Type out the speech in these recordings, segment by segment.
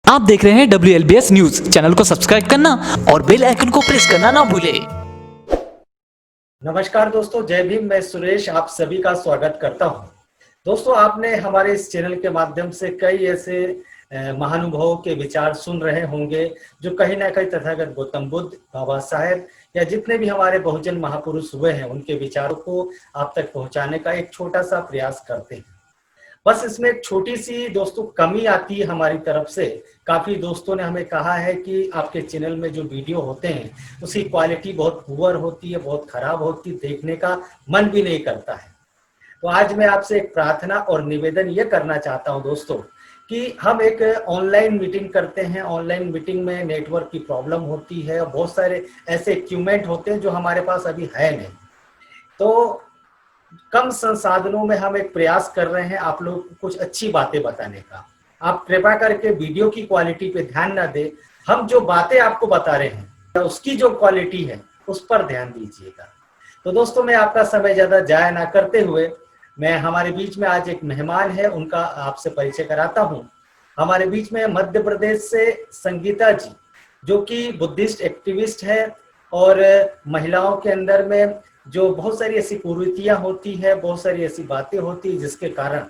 आप देख रहे हैं WLBS न्यूज। चैनल को सब्सक्राइब करना और बेल आइकन को प्रेस करना ना भूलें। नमस्कार दोस्तों, जय भीम। मैं सुरेश आप सभी का स्वागत करता हूं। दोस्तों, आपने हमारे इस चैनल के माध्यम से कई ऐसे महानुभावों के विचार सुन रहे होंगे जो कहीं ना कहीं तथागत गौतम बुद्ध, बाबा साहेब या जितने भी हमारे बहुजन महापुरुष हुए हैं उनके विचारों को आप तक पहुंचाने का एक छोटा सा प्रयास करते हैं। बस इसमें एक छोटी सी दोस्तों कमी आती है हमारी तरफ से। काफी दोस्तों ने हमें कहा है कि आपके चैनल में जो वीडियो होते हैं उसकी क्वालिटी बहुत पुअर होती है, बहुत खराब होती है, देखने का मन भी नहीं करता है। तो आज मैं आपसे एक प्रार्थना और निवेदन ये करना चाहता हूं दोस्तों कि हम एक ऑनलाइन मीटिंग करते हैं। ऑनलाइन मीटिंग में नेटवर्क की प्रॉब्लम होती है और बहुत सारे ऐसे इक्विपमेंट होते हैं जो हमारे पास अभी है नहीं। तो कम संसाधनों में हम एक प्रयास कर रहे हैं आप लोग को कुछ अच्छी बातें बताने का। आप कृपया करके वीडियो की क्वालिटी पे ध्यान ना दें। हम जो बातें आपको बता रहे हैं उसकी जो क्वालिटी है उस पर ध्यान दीजिएगा। तो दोस्तों, मैं आपका समय ज्यादा जाया ना करते हुए मैं हमारे बीच में आज एक मेहमान है उनका आपसे परिचय कराता हूँ। हमारे बीच में मध्य प्रदेश से संगीता जी, जो कि बुद्धिस्ट एक्टिविस्ट है और महिलाओं के अंदर में जो बहुत सारी ऐसी कुरीतियां होती है, बहुत सारी ऐसी बातें होती है जिसके कारण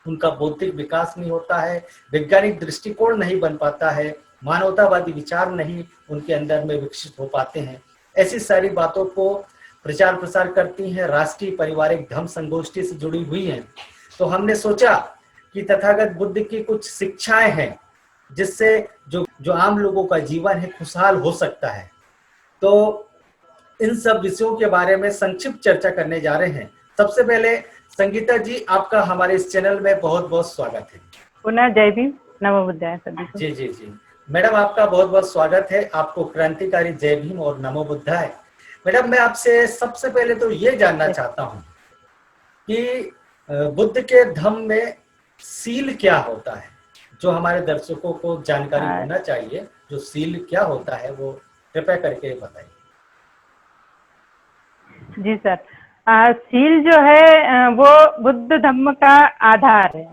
उनका बौद्धिक विकास नहीं होता है, वैज्ञानिक दृष्टिकोण नहीं बन पाता है, मानवतावादी विचार नहीं उनके अंदर में विकसित हो पाते हैं। ऐसी सारी बातों को प्रचार प्रसार करती हैं, राष्ट्रीय पारिवारिक धम्म संगोष्ठी से जुड़ी हुई हैं। तो हमने सोचा कि तथागत बुद्ध की कुछ शिक्षाएं हैं जिससे जो आम लोगों का जीवन है खुशहाल हो सकता है। तो इन सब विषयों के बारे में संक्षिप्त चर्चा करने जा रहे हैं। सबसे पहले संगीता जी, आपका हमारे इस चैनल में बहुत बहुत स्वागत है। पुनः जय भीम, नमो बुद्धाय सभी को। जी जी जी मैडम, आपका बहुत बहुत स्वागत है। आपको क्रांतिकारी जय भीम और नमो बुद्धाय। मैडम, मैं आपसे सबसे पहले तो ये जानना चाहता हूँ कि बुद्ध के धम्म में सील क्या होता है, जो हमारे दर्शकों को जानकारी होना चाहिए। जो सील क्या होता है वो कृपया करके बताइए। जी सर, सील जो है वो बुद्ध धम्म का आधार है।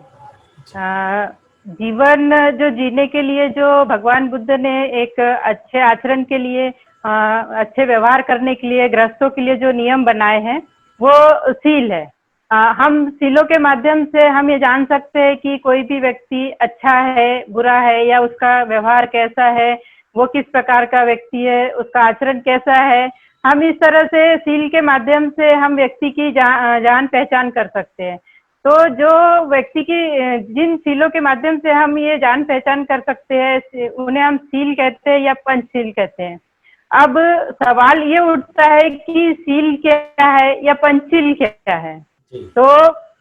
जीवन जो जीने के लिए जो भगवान बुद्ध ने एक अच्छे आचरण के लिए, अच्छे व्यवहार करने के लिए, गृहस्थों के लिए जो नियम बनाए हैं वो सील है। हम सीलों के माध्यम से हम ये जान सकते हैं कि कोई भी व्यक्ति अच्छा है, बुरा है, या उसका व्यवहार कैसा है, वो किस प्रकार का व्यक्ति है, उसका आचरण कैसा है। हम इस तरह से सील के माध्यम से हम व्यक्ति की जान पहचान कर सकते हैं। तो जो व्यक्ति की जिन सीलों के माध्यम से हम ये जान पहचान कर सकते हैं उन्हें हम सील कहते हैं या पंचशील कहते हैं। अब सवाल ये उठता है कि सील क्या है या पंचशील क्या है। तो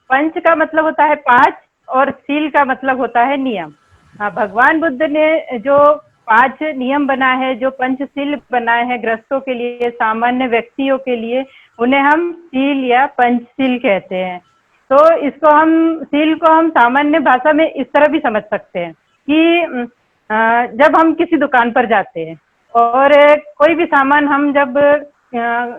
पंच का मतलब होता है 5 और सील का मतलब होता है नियम। भगवान बुद्ध ने जो 5 नियम बनाए हैं, जो पंचशील बनाए हैं गृहस्थों के लिए, सामान्य व्यक्तियों के लिए, उन्हें हम सील या पंचशील कहते हैं। तो इसको हम सील को हम सामान्य भाषा में इस तरह भी समझ सकते हैं कि जब हम किसी दुकान पर जाते हैं और कोई भी सामान हम जब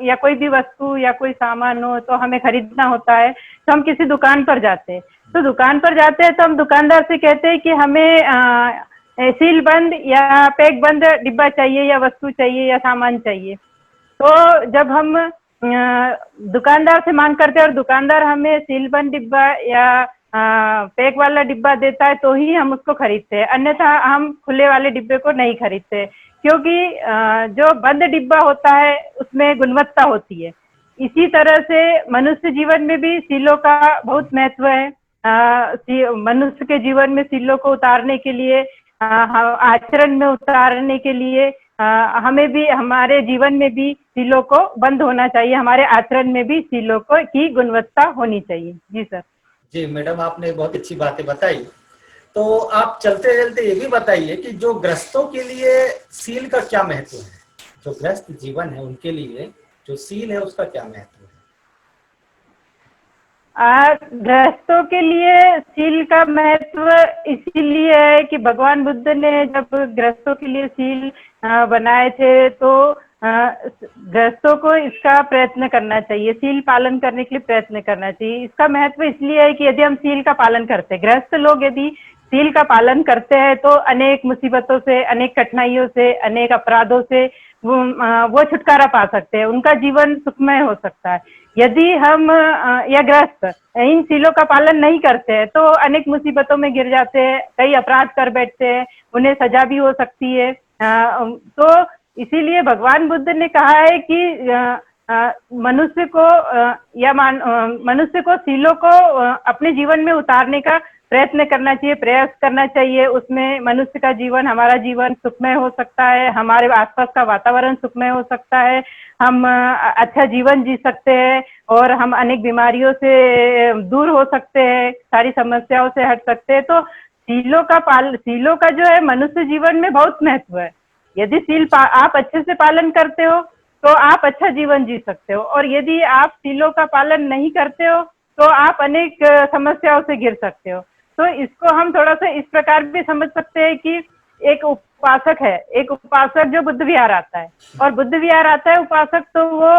या कोई भी वस्तु या कोई सामान हो तो हमें खरीदना होता है, तो हम किसी दुकान पर जाते हैं। तो दुकान पर जाते हैं तो हम दुकानदार से कहते हैं कि हमें सील बंद या पैक बंद डिब्बा चाहिए या वस्तु चाहिए या सामान चाहिए। तो जब हम दुकानदार से मांग करते हैं और दुकानदार हमें सील बंद डिब्बा या पैक वाला डिब्बा देता है तो ही हम उसको खरीदते हैं, अन्यथा हम खुले वाले डिब्बे को नहीं खरीदते। क्योंकि जो बंद डिब्बा होता है उसमें गुणवत्ता होती है। इसी तरह से मनुष्य जीवन में भी सीलों का बहुत महत्व है। मनुष्य के जीवन में सीलों को उतारने के लिए, आचरण में उतारने के लिए हमें भी हमारे जीवन में भी सीलों को बंद होना चाहिए, हमारे आचरण में भी सीलों को की गुणवत्ता होनी चाहिए। जी सर। जी मैडम, आपने बहुत अच्छी बातें बताई। तो आप चलते चलते ये भी बताइए कि जो गृहस्थों के लिए सील का क्या महत्व है। जो गृहस्थ जीवन है उनके लिए जो सील है उसका क्या महत्व है। गृहस्थों के लिए सील का महत्व इसीलिए है कि भगवान बुद्ध ने जब गृहस्थों के लिए सील बनाए थे तो गृहस्थों को इसका प्रयत्न करना चाहिए, सील पालन करने के लिए प्रयत्न करना चाहिए। इसका महत्व इसलिए है कि यदि हम सील का पालन करते हैं, गृहस्थ लोग यदि सील का पालन करते हैं तो अनेक मुसीबतों से, अनेक कठिनाइयों से, अनेक अपराधों से वो छुटकारा पा सकते हैं, उनका जीवन सुखमय हो सकता है। यदि हम या ग्रस्त इन सीलों का पालन नहीं करते हैं तो अनेक मुसीबतों में गिर जाते हैं, कई अपराध कर बैठते हैं, उन्हें सजा भी हो सकती है। तो इसीलिए भगवान बुद्ध ने कहा है कि मनुष्य को सीलों को अपने जीवन में उतारने का प्रयत्न करना चाहिए, प्रयास करना चाहिए। उसमें मनुष्य का जीवन, हमारा जीवन सुखमय हो सकता है, हमारे आसपास का वातावरण सुखमय हो सकता है, हम अच्छा जीवन जी सकते हैं और हम अनेक बीमारियों से दूर हो सकते हैं, सारी समस्याओं से हट सकते हैं। तो सीलों का जो है मनुष्य जीवन में बहुत महत्व है। यदि आप अच्छे से पालन करते हो तो आप अच्छा जीवन जी सकते हो, और यदि आप सीलों का पालन नहीं करते हो तो आप अनेक समस्याओं से घिर सकते हो। तो इसको हम थोड़ा सा इस प्रकार भी समझ सकते हैं कि एक उपासक है, एक उपासक जो बुद्ध विहार आता है, और बुद्ध विहार आता है उपासक, तो वो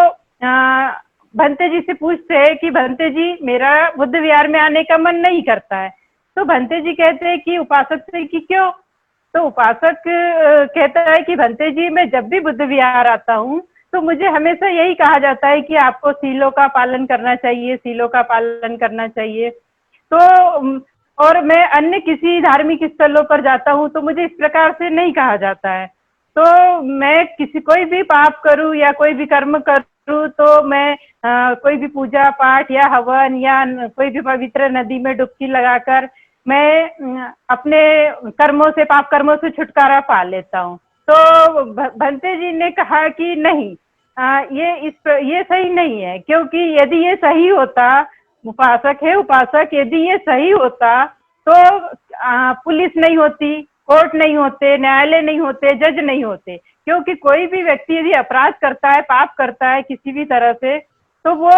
भंते जी से पूछते हैं कि भंते जी, मेरा बुद्ध विहार में आने का मन नहीं करता है। तो भंते जी कहते हैं कि उपासक से कि क्यों? तो उपासक कहता है कि भंते जी, मैं जब भी बुद्ध विहार आता हूँ तो मुझे हमेशा यही कहा जाता है कि आपको सीलों का पालन करना चाहिए, सीलों का पालन करना चाहिए। तो और मैं अन्य किसी धार्मिक स्थलों पर जाता हूँ तो मुझे इस प्रकार से नहीं कहा जाता है। तो मैं कोई भी पाप करूँ या कोई भी कर्म करूँ तो मैं कोई भी पूजा पाठ या हवन या कोई भी पवित्र नदी में डुबकी लगाकर मैं अपने पाप कर्मों से छुटकारा पा लेता हूँ। तो भंते जी ने कहा कि नहीं, ये सही नहीं है, क्योंकि यदि ये सही होता, उपासक यदि ये सही होता तो पुलिस नहीं होती, कोर्ट नहीं होते, न्यायालय नहीं होते, जज नहीं होते। क्योंकि कोई भी व्यक्ति यदि अपराध करता है, पाप करता है किसी भी तरह से, तो वो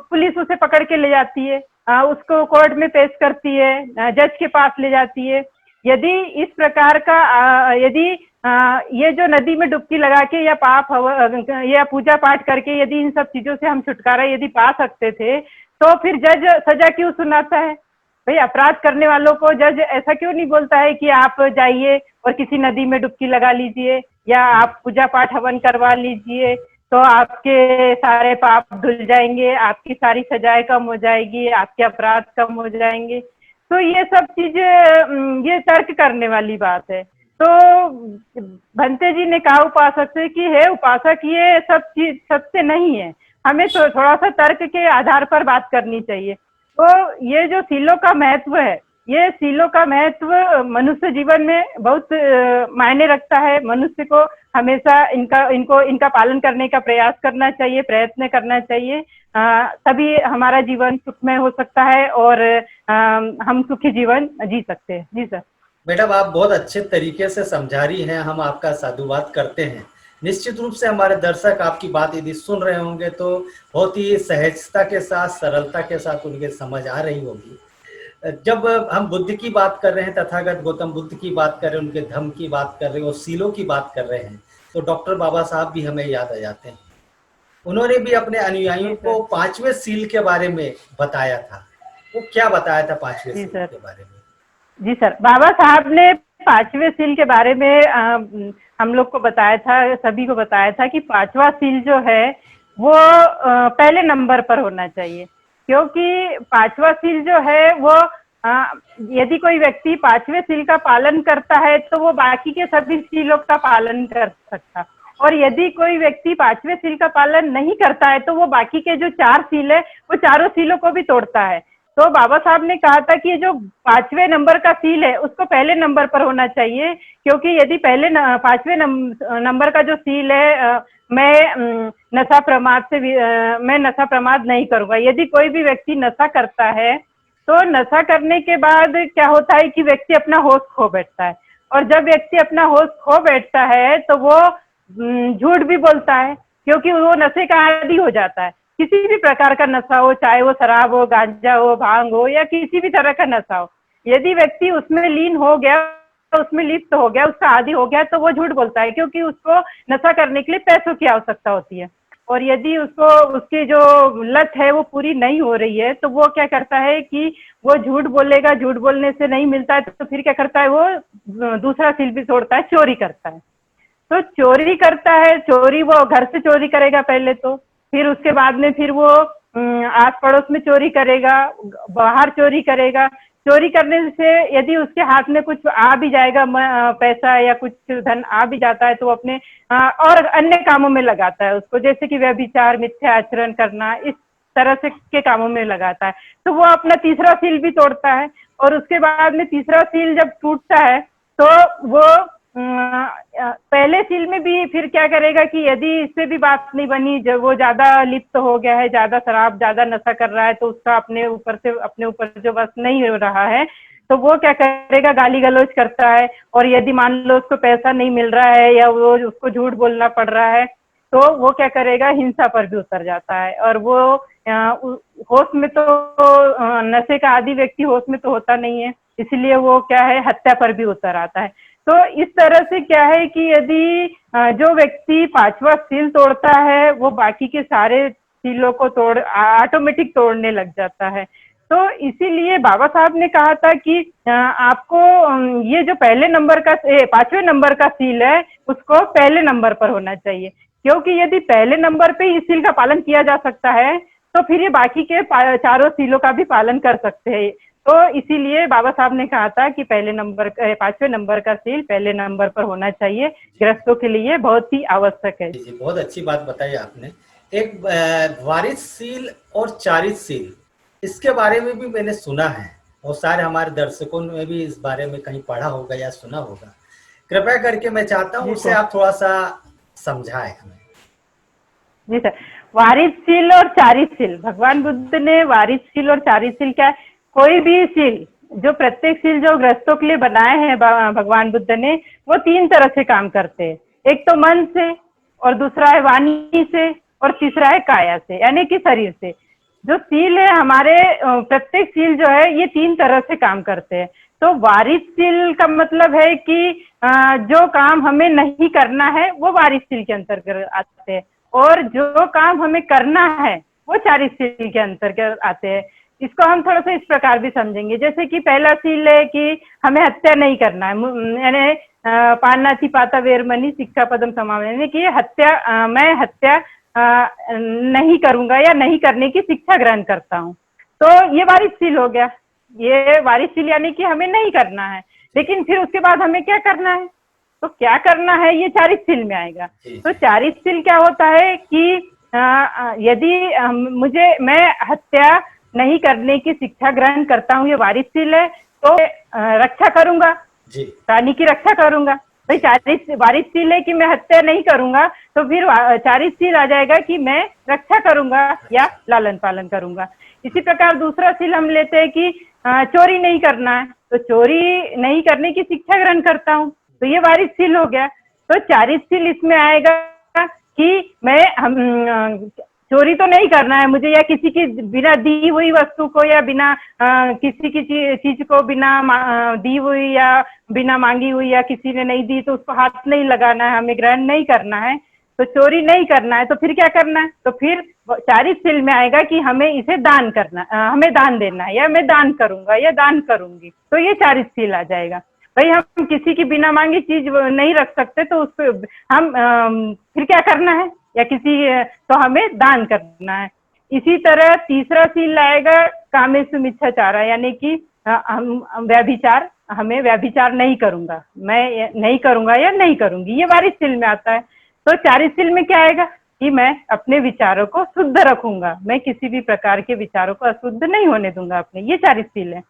पुलिस उसे पकड़ के ले जाती है, उसको कोर्ट में पेश करती है, जज के पास ले जाती है। यदि इस प्रकार का ये जो नदी में डुबकी लगा के या या पूजा पाठ करके यदि इन सब चीजों से हम छुटकारा यदि पा सकते थे, तो फिर जज सजा क्यों सुनाता है? भाई, अपराध करने वालों को जज ऐसा क्यों नहीं बोलता है कि आप जाइए और किसी नदी में डुबकी लगा लीजिए या आप पूजा पाठ हवन करवा लीजिए, तो आपके सारे पाप धुल जाएंगे, आपकी सारी सजाएं कम हो जाएगी, आपके अपराध कम हो जाएंगे। तो ये सब चीजें ये तर्क करने वाली बात है। तो भंते जी ने कहा उपासक से कि हे उपासक, ये सब चीज सत्य नहीं है, हमें थोड़ा सा तर्क के आधार पर बात करनी चाहिए। तो ये जो सीलों का महत्व है, ये सीलों का महत्व मनुष्य जीवन में बहुत मायने रखता है। मनुष्य को हमेशा इनका पालन करने का प्रयास करना चाहिए, प्रयत्न करना चाहिए, तभी हमारा जीवन सुखमय हो सकता है और हम सुखी जीवन जी सकते हैं। जी सर। मैडम, आप बहुत अच्छे तरीके से समझा रही हैं, हम आपका साधुवाद करते हैं। निश्चित रूप से हमारे दर्शक आपकी बात यदि सुन रहे होंगे तो बहुत ही सहजता के साथ, सरलता के साथ उनके समझ आ रही होगी। जब हम बुद्ध की बात कर रहे हैं, तथागत गौतम बुद्ध की बात कर रहे हैं, उनके धम्म की बात कर रहे हैं और सीलों की बात कर रहे हैं, तो डॉक्टर बाबा साहब भी हमें याद आ जाते हैं। उन्होंने भी अपने अनुयायियों को 5वें सील के बारे में बताया था। वो क्या बताया था 5वें सील के बारे में? जी सर, बाबा साहब ने 5वें सील के बारे में हम लोग को बताया था, सभी को बताया था कि 5वां सील जो है वो पहले नंबर पर होना चाहिए। क्योंकि 5वां सील जो है वो यदि कोई व्यक्ति 5वें सील का पालन करता है तो वो बाकी के सभी सीलों का पालन कर सकता, और यदि कोई व्यक्ति 5वें सील का पालन नहीं करता है तो वो बाकी के जो 4 सील है वो चारों सीलों को भी तोड़ता है। तो बाबा साहब ने कहा था कि जो 5वें नंबर का सील है उसको पहले नंबर पर होना चाहिए, क्योंकि यदि 5वें नंबर का जो सील है, मैं नशा प्रमाद नहीं करूंगा। यदि कोई भी व्यक्ति नशा करता है तो नशा करने के बाद क्या होता है कि व्यक्ति अपना होश खो बैठता है, और जब व्यक्ति अपना होश खो बैठता है तो वो झूठ भी बोलता है, क्योंकि वो नशे का आदी हो जाता है। किसी भी प्रकार का नशा हो, चाहे वो शराब हो, गांजा हो, भांग हो या किसी भी तरह का नशा हो, यदि व्यक्ति उसमें लीन हो गया, उसमें लिप्त हो गया, उसका आदी हो गया, तो वो झूठ बोलता है, क्योंकि उसको नशा करने के लिए पैसों की आवश्यकता होती है। और यदि उसको उसकी जो लत है वो पूरी नहीं हो रही है तो वो क्या करता है कि वो झूठ बोलेगा, झूठ बोलने से नहीं मिलता है तो फिर क्या करता है, वो दूसरा सील भी तोड़ता है, चोरी करता है। तो चोरी करता है, चोरी वो घर से चोरी करेगा पहले तो, फिर उसके बाद में फिर वो आस पड़ोस में चोरी करेगा, बाहर चोरी करेगा। चोरी करने से यदि उसके हाथ में कुछ आ भी जाएगा, पैसा या कुछ धन आ भी जाता है तो वो अपने और अन्य कामों में लगाता है उसको, जैसे कि व्यभिचार, मिथ्या आचरण करना, इस तरह से के कामों में लगाता है। तो वो अपना तीसरा सील भी तोड़ता है। और उसके बाद में तीसरा सील जब टूटता है तो वो पहले सील में भी फिर क्या करेगा कि यदि इससे भी बात नहीं बनी, जब वो ज्यादा लिप्त हो गया है, ज्यादा शराब, ज्यादा नशा कर रहा है, तो उसका अपने ऊपर जो बस नहीं हो रहा है, तो वो क्या करेगा, गाली गलौज करता है। और यदि मान लो उसको पैसा नहीं मिल रहा है या वो उसको झूठ बोलना पड़ रहा है तो वो क्या करेगा, हिंसा पर भी उतर जाता है। और वो होश में तो नशे का आदी व्यक्ति होश में तो होता नहीं है, इसलिए वो क्या है, हत्या पर भी उतर आता है। तो इस तरह से क्या है कि यदि जो व्यक्ति पांचवा सील तोड़ता है वो बाकी के सारे सीलों को ऑटोमेटिक तोड़ने लग जाता है। तो इसीलिए बाबा साहब ने कहा था कि आपको ये जो पहले नंबर का, पांचवें नंबर का सील है उसको पहले नंबर पर होना चाहिए, क्योंकि यदि पहले नंबर पे इस सील का पालन किया जा सकता है तो फिर ये बाकी के चारों सीलों का भी पालन कर सकते हैं। तो इसीलिए बाबा साहब ने कहा था कि पांचवें नंबर का सील पहले नंबर पर होना चाहिए, गृहस्थों के लिए बहुत ही आवश्यक है। जी, बहुत अच्छी बात बताई आपने। एक वारिस सील और चारित सील, इसके बारे में भी मैंने सुना है और सारे हमारे दर्शकों ने भी इस बारे में कहीं पढ़ा होगा या सुना होगा। कृपया करके मैं चाहता हूँ उसे आप थोड़ा सा समझाएं हमें। जी सर, वारिस सील और चारित सील, भगवान बुद्ध ने वारिस सील और चारित सील क्या है, कोई भी सील, जो प्रत्येक सील जो गृहस्थों के लिए बनाए हैं भगवान बुद्ध ने, वो तीन तरह से काम करते हैं। एक तो मन से, और दूसरा है वाणी से, और तीसरा है काया से, यानी कि शरीर से। जो सील है हमारे, प्रत्येक सील जो है ये तीन तरह से काम करते हैं। तो वारिस सील का मतलब है कि जो काम हमें नहीं करना है वो वारिस सील के अंतर्गत आते हैं, और जो काम हमें करना है वो चारित सील के अंतर्गत आते हैं। इसको हम थोड़ा सा इस प्रकार भी समझेंगे, जैसे कि पहला सील है कि हमें हत्या नहीं करना है, यानी पानाति पाता वेरमणि शिक्षा पदम समावेश, यानी कि मैं हत्या नहीं करूंगा या नहीं करने की शिक्षा ग्रहण करता हूँ, तो ये वारिस सील हो गया। ये वारिस सील यानी कि हमें नहीं करना है, लेकिन फिर उसके बाद हमें क्या करना है, तो क्या करना है ये चारित सील में आएगा। तो चारित सील क्या होता है कि यदि मैं हत्या नहीं करने की शिक्षा ग्रहण करता हूँ, ये वारिस सील है, तो रक्षा करूंगा, प्राणी की रक्षा करूंगा। भाई वारिस सील है कि मैं हत्या नहीं करूंगा, तो फिर चारित सील आ जाएगा कि मैं रक्षा करूंगा या लालन पालन करूंगा। इसी प्रकार दूसरा सील हम लेते हैं कि चोरी नहीं करना है, तो चोरी नहीं करने की शिक्षा ग्रहण करता हूँ, तो ये वारिस सील हो गया। तो चारित सील इसमें आएगा कि मैं चोरी तो नहीं करना है मुझे, या किसी की बिना दी हुई वस्तु को या बिना किसी की चीज को बिना दी हुई या बिना मांगी हुई या किसी ने नहीं दी तो उसको हाथ नहीं लगाना है, हमें ग्रहण नहीं करना है, तो चोरी नहीं करना है। तो फिर क्या करना है, तो फिर चारित सील में आएगा कि हमें इसे दान करना, हमें दान देना है, या मैं दान करूंगा या दान करूंगी, तो ये चारित सील आ जाएगा। भाई हम किसी की बिना मांगी चीज नहीं रख सकते, तो उसको हम फिर क्या करना है, या तो हमें दान करना है। इसी तरह तीसरा सील आएगा कामेषु मिच्छाचारा, यानी कि हमें व्यभिचार नहीं करूंगा, मैं नहीं करूंगा या नहीं करूंगी, ये वारिस सील में आता है। तो चारित सील में क्या आएगा कि मैं अपने विचारों को शुद्ध रखूंगा, मैं किसी भी प्रकार के विचारों को अशुद्ध नहीं होने दूंगा अपने, ये चारित सील है।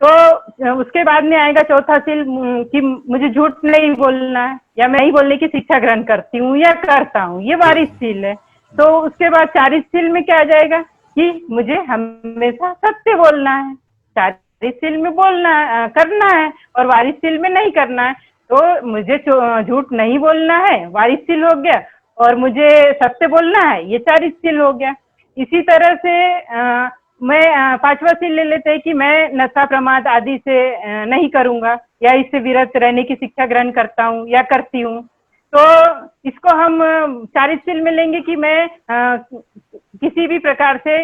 तो उसके बाद में आएगा चौथा सील कि मुझे झूठ नहीं बोलना है, या मैं नहीं बोलने की शिक्षा ग्रहण करती हूँ या करता हूँ, ये वारिस सील है। तो उसके बाद चारित सील में क्या आ जाएगा कि मुझे हमेशा सत्य बोलना है, चारित सील में करना है और वारिस सील में नहीं करना है। तो मुझे झूठ नहीं बोलना है, वारिस सील हो गया, और मुझे सत्य बोलना है, ये चारित सील हो गया। इसी तरह से मैं पांचवा सील ले लेते हैं कि मैं नशा प्रमाद आदि से नहीं करूंगा, या इससे विरत रहने की शिक्षा ग्रहण करता हूँ या करती हूँ। तो इसको हम चारित्र्य में लेंगे कि मैं किसी भी प्रकार से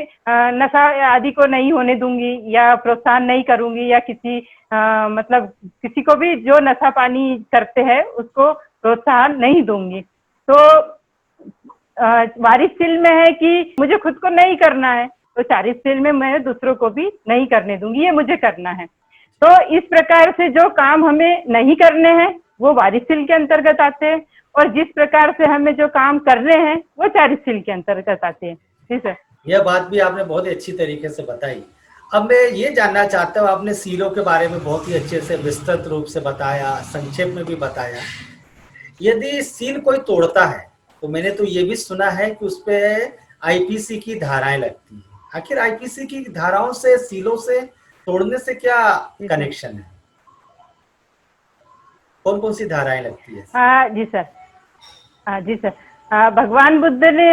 नशा आदि को नहीं होने दूंगी या प्रोत्साहन नहीं करूंगी, या किसी मतलब किसी को भी जो नशा पानी करते हैं उसको प्रोत्साहन नहीं दूंगी। तो वारिसशील में है कि मुझे खुद को नहीं करना है, तो चारित्र्य में मैं दूसरों को भी नहीं करने दूंगी, ये मुझे करना है। तो इस प्रकार से जो काम हमें नहीं करने हैं वो वारिसशील के अंतर्गत आते हैं, और जिस प्रकार से हमें जो काम करने हैं वो चारित्र्य के अंतर्गत आते हैं। जी सर। यह बात भी आपने बहुत ही अच्छी तरीके से बताई। अब मैं ये जानना चाहता हूँ, आपने सीलों के बारे में बहुत ही अच्छे से विस्तृत रूप से बताया, संक्षेप में भी बताया। यदि सील कोई तोड़ता है तो मैंने तो ये भी सुना है कि उस पे आईपीसी की धाराएं लगती हैं। आखिर आईपीसी की धाराओं से सीलों से तोड़ने से क्या कनेक्शन है? कौन कौन सी धाराएं लगती है? हाँ जी सर। हाँ जी सर। भगवान बुद्ध ने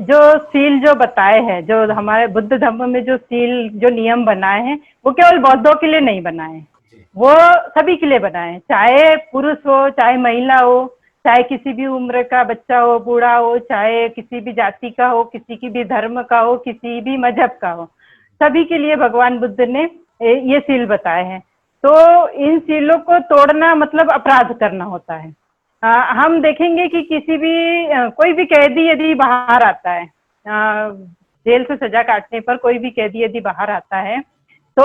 जो सील जो बताए हैं, जो हमारे बुद्ध धर्म में जो सील जो नियम बनाए हैं, वो केवल बौद्धों के लिए नहीं बनाए हैं, वो सभी के लिए बनाए हैं। चाहे पुरुष हो, चाहे महिला हो, चाहे किसी भी उम्र का बच्चा हो, बूढ़ा हो, चाहे किसी भी जाति का हो, किसी की भी धर्म का हो, किसी भी मजहब का हो, सभी के लिए भगवान बुद्ध ने ये सील बताए हैं। तो इन सीलों को तोड़ना मतलब अपराध करना होता है। हम देखेंगे कि किसी भी कोई भी कैदी यदि बाहर आता है, जेल से सजा काटने पर कोई भी कैदी यदि बाहर आता है, तो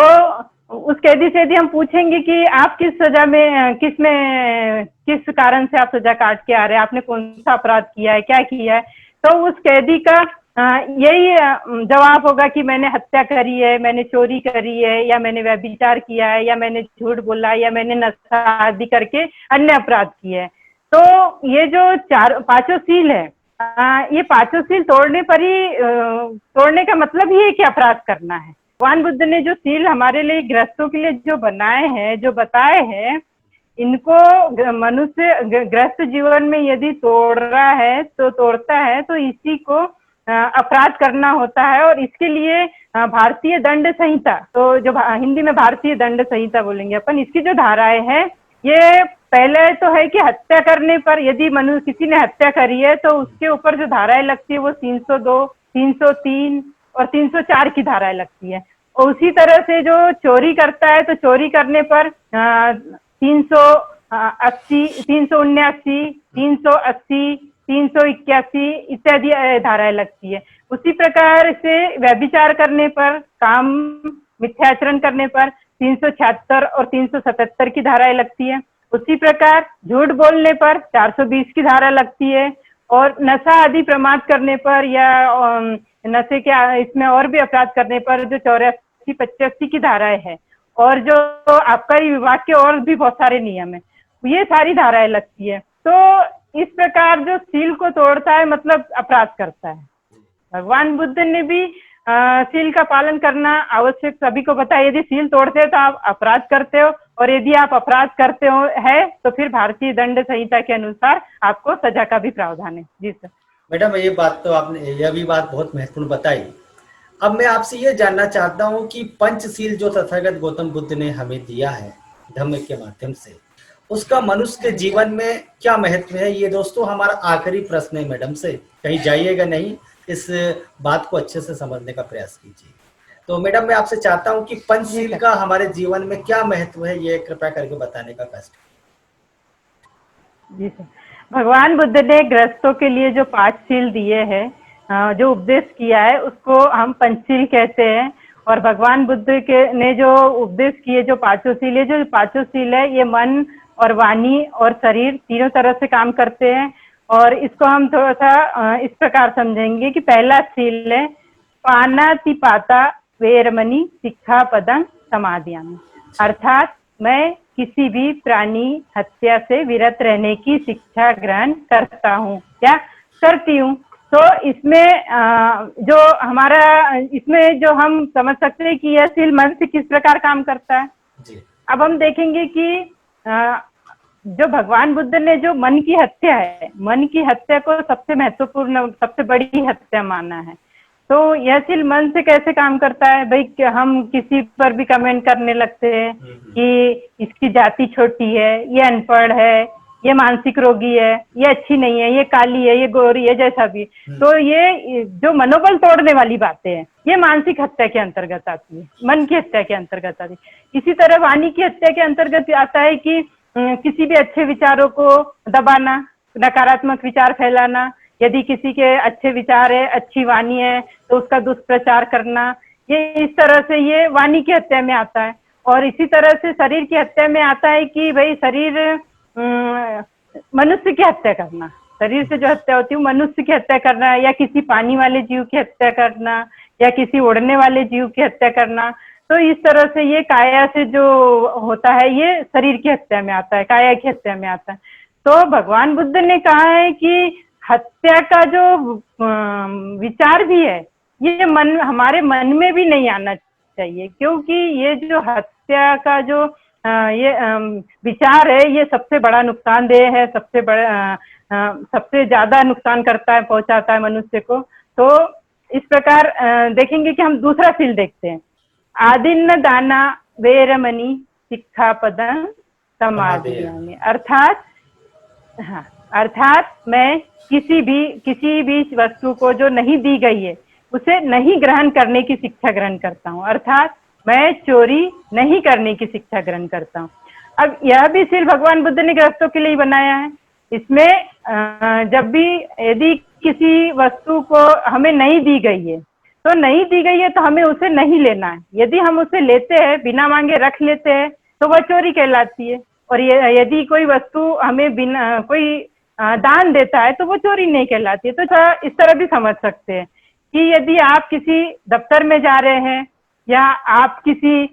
उस कैदी से यदि हम पूछेंगे कि आप किस सजा में किस कारण से आप सजा काट के आ रहे हैं, आपने कौन सा अपराध किया है, क्या किया है, तो उस कैदी का यही जवाब होगा कि मैंने हत्या करी है, मैंने चोरी करी है, या मैंने व्यभिचार किया है, या मैंने झूठ बोला, या मैंने नशा आदि करके अन्य अपराध किए हैं। तो ये जो पांचों सील है, ये पांचों सील तोड़ने पर ही तोड़ने का मतलब ही है कि अपराध करना है। भगवान बुद्ध ने जो सील हमारे लिए गृहस्थों के लिए जो बनाए हैं, जो बताए हैं, इनको मनुष्य गृहस्थ जीवन में यदि तोड़ रहा है तो तोड़ता है तो इसी को अपराध करना होता है। और इसके लिए भारतीय दंड संहिता, तो जो हिंदी में भारतीय दंड संहिता बोलेंगे अपन, इसकी जो धाराएं है, ये पहले तो है कि हत्या करने पर यदि मनुष्य किसी ने हत्या करी है तो उसके ऊपर जो धाराएं लगती है वो 302, 303 और 304 की धाराएं लगती है। और उसी तरह से जो चोरी करता है तो चोरी करने पर 380, 379, 380, 381 इत्यादि धाराएं लगती है। उसी प्रकार से व्यभिचार करने पर, काम मिथ्याचरण करने पर 376 और 377 की धाराएं लगती है। उसी प्रकार झूठ बोलने पर 420 की धारा लगती है, और नशा आदि प्रमाद करने पर या नशे के इसमें और भी अपराध करने पर जो 84, 85 की धाराएं है, और जो आबकारी विभाग के और भी बहुत सारे नियम है, ये सारी धाराएं लगती है। तो इस प्रकार जो सील को तोड़ता है मतलब अपराध करता है। भगवान बुद्ध ने भी सील का पालन करना आवश्यक सभी को बताया। यदि सील तोड़ते हो तो आप अपराध करते हो, और यदि आप अपराध करते हो है तो फिर भारतीय दंड संहिता के अनुसार आपको सजा का भी प्रावधान है। जी सर। मैडम, ये बात तो आपने, यह भी बात बहुत महत्वपूर्ण बताई। अब मैं आपसे ये जानना चाहता हूँ कि पंचशील जो तथागत गौतम बुद्ध ने हमें दिया है धम्म के माध्यम से, उसका मनुष्य के जीवन में क्या महत्व है? ये दोस्तों हमारा आखिरी प्रश्न है मैडम से, कहीं जाइएगा नहीं, इस बात को अच्छे से समझने का प्रयास कीजिए। तो मैडम, मैं आपसे चाहता हूँ कि पंचशील का हमारे जीवन में क्या महत्व है, ये कृपया करके बताने का कष्ट। जी सर। भगवान बुद्ध ने गृहस्थों के लिए जो 5 सील दिए हैं, जो उपदेश किया है, उसको हम पंचशील कहते हैं। और भगवान बुद्ध ने जो उपदेश किए, जो पांचों सील है, जो पांचों सील है, ये मन और वाणी और शरीर तीनों तरह से काम करते हैं। और इसको हम थोड़ा सा इस प्रकार समझेंगे कि पहला सील है पानातिपाता वेरमणि सिक्खापदं समादयामि, अर्थात मैं किसी भी प्राणी हत्या से विरत रहने की शिक्षा ग्रहण करता हूँ या करती हूँ। तो इसमें जो हमारा, इसमें जो हम समझ सकते हैं कि यह सील मन से किस प्रकार काम करता है। अब हम देखेंगे कि जो भगवान बुद्ध ने जो मन की हत्या है, मन की हत्या को सबसे महत्वपूर्ण, सबसे बड़ी हत्या माना है। तो यह सील मन से कैसे काम करता है भाई? हम किसी पर भी कमेंट करने लगते हैं कि इसकी जाति छोटी है, ये अनपढ़ है, ये मानसिक रोगी है, ये अच्छी नहीं है, ये काली है, ये गोरी है, जैसा भी। तो ये जो मनोबल तोड़ने वाली बातें हैं, ये मानसिक हत्या के अंतर्गत आती है, मन की हत्या के अंतर्गत आती है। इसी तरह वाणी की हत्या के अंतर्गत आता है कि किसी भी अच्छे विचारों को दबाना, नकारात्मक विचार फैलाना, यदि किसी के अच्छे विचार है, अच्छी वाणी है, तो उसका दुष्प्रचार करना, ये इस तरह से ये वाणी की हत्या में आता है। और इसी तरह से शरीर की हत्या में आता है कि भाई शरीर मनुष्य की हत्या करना, शरीर से जो हत्या होती है मनुष्य की हत्या करना, या किसी पानी वाले जीव की हत्या करना, या किसी उड़ने वाले जीव की हत्या करना। तो इस तरह से ये काया से जो होता है ये शरीर की हत्या में आता है, काया की हत्या में आता है। तो भगवान बुद्ध ने कहा है कि हत्या का जो विचार भी है ये हमारे मन में भी नहीं आना चाहिए, क्योंकि ये जो हत्या का जो ये विचार है ये सबसे बड़ा नुकसानदेह है, सबसे ज्यादा नुकसान करता है, पहुंचाता है मनुष्य को। तो इस प्रकार देखेंगे कि हम दूसरा शील देखते हैं, आदिन्न दाना वेरमणि सिक्खापदं समादियामि। अर्थात मैं किसी भी वस्तु को जो नहीं दी गई है उसे नहीं ग्रहण करने की शिक्षा ग्रहण करता हूँ। अर्थात मैं चोरी नहीं करने की शिक्षा ग्रहण करता हूँ। अब यह भी शील भगवान बुद्ध ने गृहस्थों के लिए बनाया है। इसमें जब भी यदि किसी वस्तु को हमें नहीं दी गई है तो नहीं दी गई है तो हमें उसे नहीं लेना है। यदि हम उसे लेते हैं, बिना मांगे रख लेते हैं, तो वह चोरी कहलाती है। और यदि कोई वस्तु हमें बिना कोई दान देता है तो वो चोरी नहीं कहलाती है। तो इस तरह भी समझ सकते हैं कि यदि आप किसी दफ्तर में जा रहे हैं, या आप किसी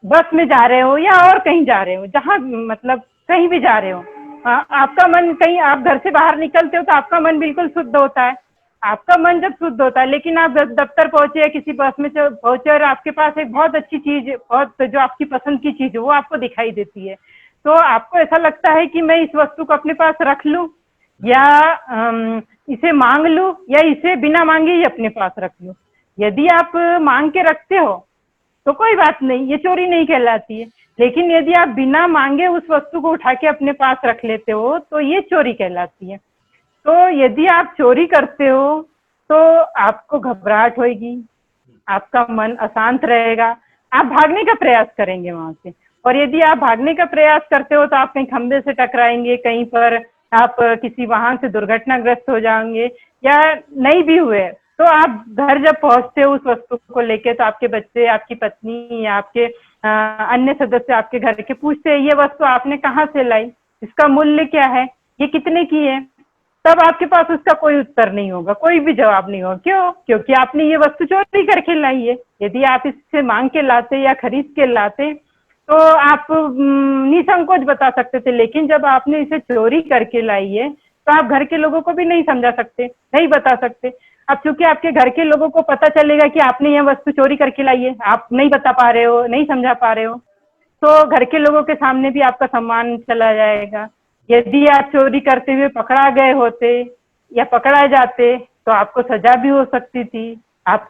बस में जा रहे हो, या और कहीं जा रहे हो, जहाँ मतलब कहीं भी जा रहे हो, आपका मन कहीं आप घर से बाहर निकलते हो तो आपका मन बिल्कुल शुद्ध होता है। आपका मन जब शुद्ध होता है, लेकिन आप दफ्तर पहुंचे या किसी बस में पहुंचे और आपके पास एक बहुत अच्छी चीज, बहुत जो आपकी पसंद की चीज है वो आपको दिखाई देती है, तो आपको ऐसा लगता है कि मैं इस वस्तु को अपने पास रख लूं, या इसे मांग लूं, या इसे बिना मांगे ही अपने पास रख लूं। यदि आप मांग के रखते हो तो कोई बात नहीं, ये चोरी नहीं कहलाती है। लेकिन यदि आप बिना मांगे उस वस्तु को उठा के अपने पास रख लेते हो तो ये चोरी कहलाती है। तो यदि आप चोरी करते हो तो आपको घबराहट होगी, आपका मन अशांत रहेगा, आप भागने का प्रयास करेंगे वहां से। और यदि आप भागने का प्रयास करते हो तो आप कहीं खंबे से टकराएंगे, कहीं पर आप किसी वाहन से दुर्घटनाग्रस्त हो जाएंगे, या नहीं भी हुए तो आप घर जब पहुंचते हो उस वस्तु को लेके तो आपके बच्चे, आपकी पत्नी या आपके अन्य सदस्य आपके घर के पूछते हैं ये वस्तु आपने कहाँ से लाई, इसका मूल्य क्या है, ये कितने की है। तब आपके पास उसका कोई उत्तर नहीं होगा, कोई भी जवाब नहीं होगा। क्यों? क्योंकि आपने ये वस्तु चोरी करके लाई है। यदि आप इससे मांग के लाते या खरीद के लाते तो आप निसंकोच बता सकते थे, लेकिन जब आपने इसे चोरी करके लाई है तो आप घर के लोगों को भी नहीं समझा सकते, नहीं बता सकते। अब चूंकि आपके घर के लोगों को पता चलेगा कि आपने यह वस्तु चोरी करके लाई है, आप नहीं बता पा रहे हो, नहीं समझा पा रहे हो, तो घर के लोगों के सामने भी आपका सम्मान चला जाएगा। यदि आप चोरी करते हुए पकड़ा गए होते या पकड़ा जाते तो आपको सजा भी हो सकती थी, आप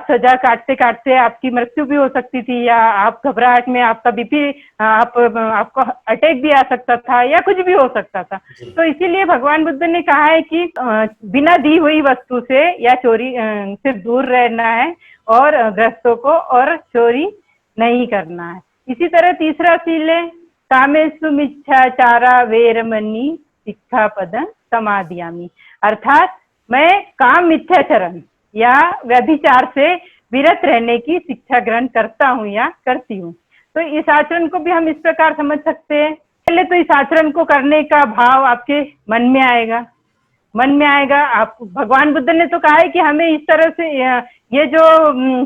सजा काटते काटते आपकी मृत्यु भी हो सकती थी, या आप घबराहट में आपका बीपी आपको अटैक भी आ सकता था, या कुछ भी हो सकता था। तो इसीलिए भगवान बुद्ध ने कहा है कि बिना दी हुई वस्तु से या चोरी से दूर रहना है, और गृहस्थों को और चोरी नहीं करना है। इसी तरह तीसरा शील है कामेषु मिच्छाचारा वेरमणि सिक्खापदं समादियामि। अर्थात मैं काम मिथ्याचरण या व्यभिचार से विरत रहने की शिक्षा ग्रहण करता हूँ या करती हूँ। तो इस आचरण को भी हम इस प्रकार समझ सकते हैं। पहले तो इस आचरण को करने का भाव आपके मन में आएगा, आप भगवान बुद्ध ने तो कहा है कि हमें इस तरह से ये जो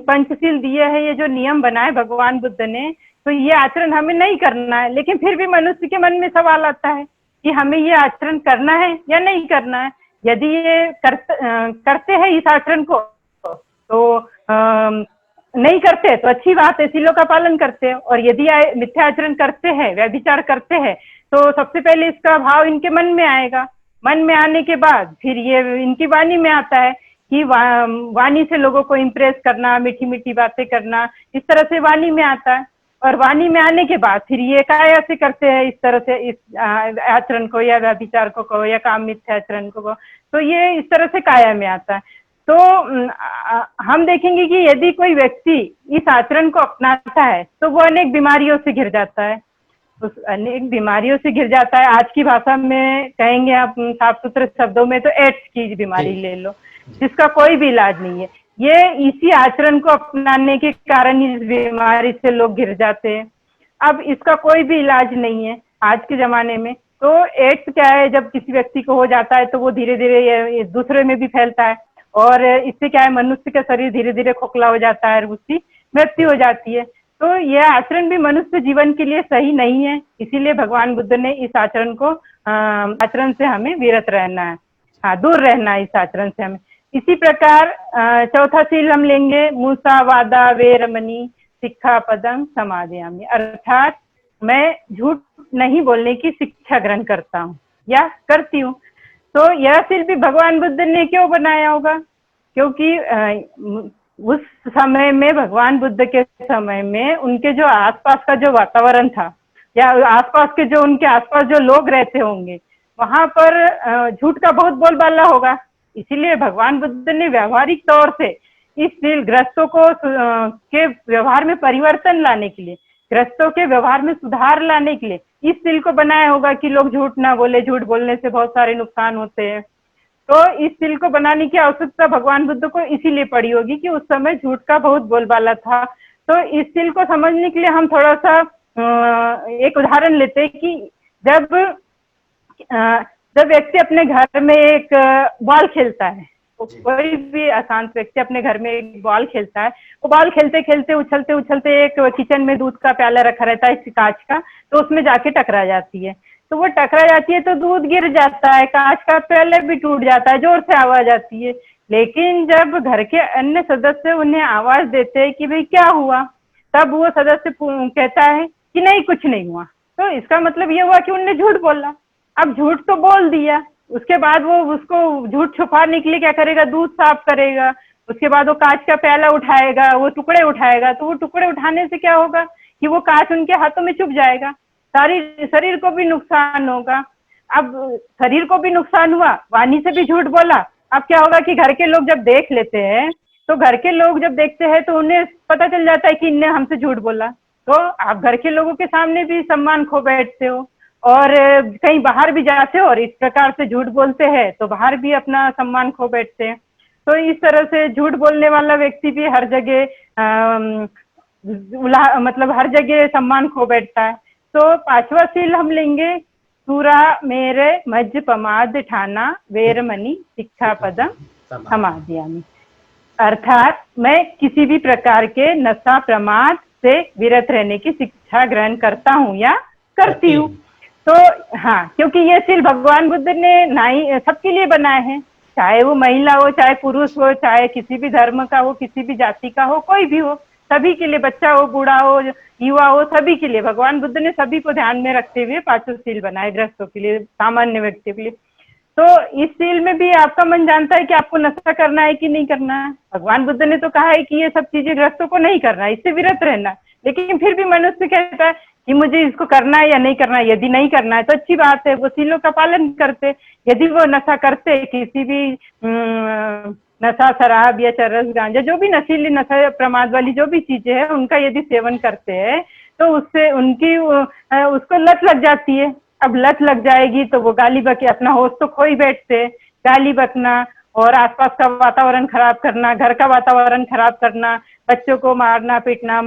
पंचशील दिए है, ये जो नियम बनाए भगवान बुद्ध ने, तो ये आचरण हमें नहीं करना है। लेकिन फिर भी मनुष्य के मन में सवाल आता है कि हमें ये आचरण करना है या नहीं करना है। यदि ये करते हैं इस आचरण को तो नहीं करते तो अच्छी बात है, शीलों का पालन करते हैं। और यदि मिथ्या आचरण करते हैं, व्यभिचार करते हैं, तो सबसे पहले इसका भाव इनके मन में आएगा। मन में आने के बाद फिर ये इनकी वाणी में आता है कि वाणी से लोगों को इम्प्रेस करना, मीठी मीठी बातें करना, इस तरह से वाणी में आता है। और वाणी में आने के बाद फिर ये काया से करते हैं इस तरह से, इस आचरण को या व्यभिचार को कहो या काम मिथ्या आचरण को कहो, तो ये इस तरह से काया में आता है। तो हम देखेंगे कि यदि कोई व्यक्ति इस आचरण को अपनाता है तो वो अनेक बीमारियों से घिर जाता है, उस अनेक बीमारियों से घिर जाता है। आज की भाषा में कहेंगे आप साफ सुथरे शब्दों में तो एड्स की बीमारी ले लो, जिसका कोई भी इलाज नहीं है। ये इसी आचरण को अपनाने के कारण इस बीमारी से लोग घिर जाते हैं। अब इसका कोई भी इलाज नहीं है आज के जमाने में। तो एड्स क्या है, जब किसी व्यक्ति को हो जाता है तो वो धीरे धीरे दूसरे में भी फैलता है, और इससे क्या है, मनुष्य का शरीर धीरे धीरे खोखला हो जाता है और उसकी मृत्यु हो जाती है। तो यह आचरण भी मनुष्य जीवन के लिए सही नहीं है, इसीलिए भगवान बुद्ध ने इस आचरण को आचरण से हमें विरत रहना है, हाँ दूर रहना है इस आचरण से हमें। इसी प्रकार चौथा सील हम लेंगे, मुसावादा वेरमणि सिक्खापदं समादयामि, अर्थात मैं झूठ नहीं बोलने की शिक्षा ग्रहण करता हूँ या करती हूँ। तो यह सील भी भगवान बुद्ध ने क्यों बनाया होगा? क्योंकि उस समय में, भगवान बुद्ध के समय में, उनके जो आसपास का जो वातावरण था या आसपास के जो उनके आसपास जो लोग रहते होंगे, वहां पर झूठ का बहुत बोलबाला होगा। इसीलिए भगवान बुद्ध ने व्यवहारिक तौर से इस सील ग्रस्तों को के व्यवहार में परिवर्तन लाने के लिए, ग्रस्तों के व्यवहार में सुधार लाने के लिए इस सील को बनाया होगा कि लोग झूठ ना बोले, झूठ बोलने से बहुत सारे नुकसान होते हैं। तो इस सील को बनाने की आवश्यकता भगवान बुद्ध को इसीलिए पड़ी होगी कि उस समय झूठ का बहुत बोलबाला था। तो इस सील को समझने के लिए हम थोड़ा सा एक उदाहरण लेते हैं कि जब व्यक्ति अपने घर में एक बॉल खेलता है, कोई भी अशांत व्यक्ति अपने घर में एक बॉल खेलता है, वो बॉल खेलते खेलते उछलते उछलते एक किचन में दूध का प्याला रखा रहता है कांच का, तो उसमें जाके टकरा जाती है। तो वो टकरा जाती है तो दूध गिर जाता है, कांच का प्याला भी टूट जाता है, जोर से आवाज आती है। लेकिन जब घर के अन्य सदस्य उन्हें आवाज देते हैं कि भाई क्या हुआ, तब वो सदस्य कहता है कि नहीं कुछ नहीं हुआ। तो इसका मतलब ये हुआ कि उनने झूठ बोला। अब झूठ तो बोल दिया, उसके बाद वो उसको झूठ छुपाने के लिए क्या करेगा, दूध साफ करेगा, उसके बाद वो कांच का प्याला उठाएगा, वो टुकड़े उठाएगा। तो वो टुकड़े उठाने से क्या होगा कि वो कांच उनके हाथों में चुभ जाएगा, शरीर को भी नुकसान होगा। अब शरीर को भी नुकसान हुआ, वाणी से भी झूठ बोला। अब क्या होगा कि घर के लोग जब देख लेते हैं, तो घर के लोग जब देखते हैं तो उन्हें पता चल जाता है कि इनने हमसे झूठ बोला। तो आप घर के लोगों के सामने भी सम्मान खो बैठते हो, और कहीं बाहर भी जाते हो और इस प्रकार से झूठ बोलते हैं तो बाहर भी अपना सम्मान खो बैठते हैं। तो इस तरह से झूठ बोलने वाला व्यक्ति भी हर जगह मतलब हर जगह सम्मान खो बैठता है। तो पांचवा सील हम लेंगे, सूरा मेरे मज्ज पमाद ठाना वेरमणि सिक्खापदं समादयामि, अर्थात मैं किसी भी प्रकार के नशा प्रमाद से विरत रहने की शिक्षा ग्रहण करता हूँ या करती हूँ। तो हाँ, क्योंकि ये सील भगवान बुद्ध ने नहीं सबके लिए बनाए हैं, चाहे वो महिला हो, चाहे पुरुष हो, चाहे किसी भी धर्म का हो, किसी भी जाति का हो, कोई भी हो, सभी के लिए, बच्चा हो, बूढ़ा हो, युवा हो, सभी के लिए भगवान बुद्ध ने सभी को ध्यान में रखते हुए पांचों सील बनाए गृहस्थों के लिए, सामान्य व्यक्ति के लिए। तो इस सील में भी आपका मन जानता है कि आपको नशा करना है कि नहीं करना है। भगवान बुद्ध ने तो कहा है कि ये सब चीजें गृहस्थों को नहीं करना है, इससे विरत रहना है। लेकिन फिर भी मनुष्य कहता है कि मुझे इसको करना है या नहीं करना है। यदि नहीं करना है तो अच्छी बात है, वो सीलों का पालन करते। यदि वो नशा करते, किसी भी नशा, शराब या चरस, गांजा, जो भी नशीली नशा प्रमाद वाली जो भी चीजें हैं, उनका यदि सेवन करते हैं तो उससे उनकी उसको लत लग जाती है। अब लत लग जाएगी तो वो गाली बके, अपना होश तो खो ही बैठते, गाली बकना और आसपास का वातावरण खराब करना, घर का वातावरण खराब करना, बच्चों को मारना पीटना,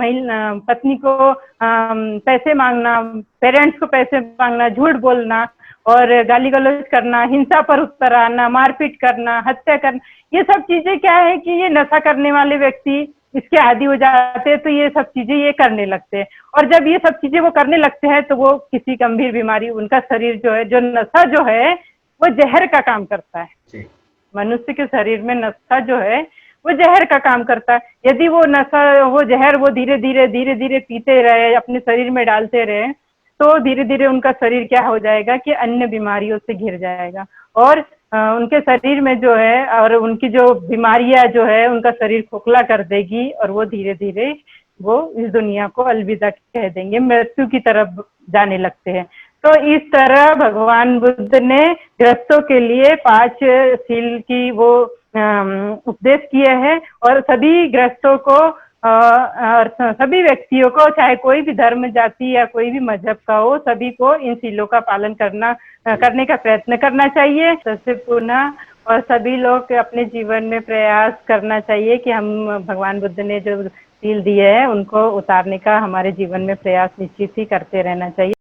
पत्नी को पैसे मांगना, पेरेंट्स को पैसे मांगना, झूठ बोलना और गाली गलौज करना, हिंसा पर उतर आना, मारपीट करना, हत्या करना, ये सब चीजें क्या है कि ये नशा करने वाले व्यक्ति इसके आदी हो जाते हैं। तो ये सब चीजें ये करने लगते हैं, और जब ये सब चीजें वो करने लगते हैं तो वो किसी गंभीर बीमारी, उनका शरीर जो है, जो नशा जो है वो जहर का काम करता है। मनुष्य के शरीर में नशा जो है वो जहर का काम करता है। यदि वो नशा, वो जहर वो धीरे धीरे पीते रहे, अपने शरीर में डालते रहे, तो धीरे धीरे उनका शरीर क्या हो जाएगा कि अन्य बीमारियों से घिर जाएगा, और उनके शरीर में जो है, और उनकी जो बीमारियां जो है, उनका शरीर खोखला कर देगी, और वो धीरे धीरे वो इस दुनिया को अलविदा कह देंगे, मृत्यु की तरफ जाने लगते हैं। तो इस तरह भगवान बुद्ध ने गृहस्थों के लिए 5 सील की वो उपदेश किए हैं, और सभी गृहस्थों को और सभी व्यक्तियों को, चाहे कोई भी धर्म, जाति या कोई भी मजहब का हो, सभी को इन सीलों का पालन करने का प्रयत्न करना चाहिए। सबसे पुनः और सभी लोग अपने जीवन में प्रयास करना चाहिए कि हम भगवान बुद्ध ने जो सील दिए हैं उनको उतारने का हमारे जीवन में प्रयास निश्चित ही करते रहना चाहिए।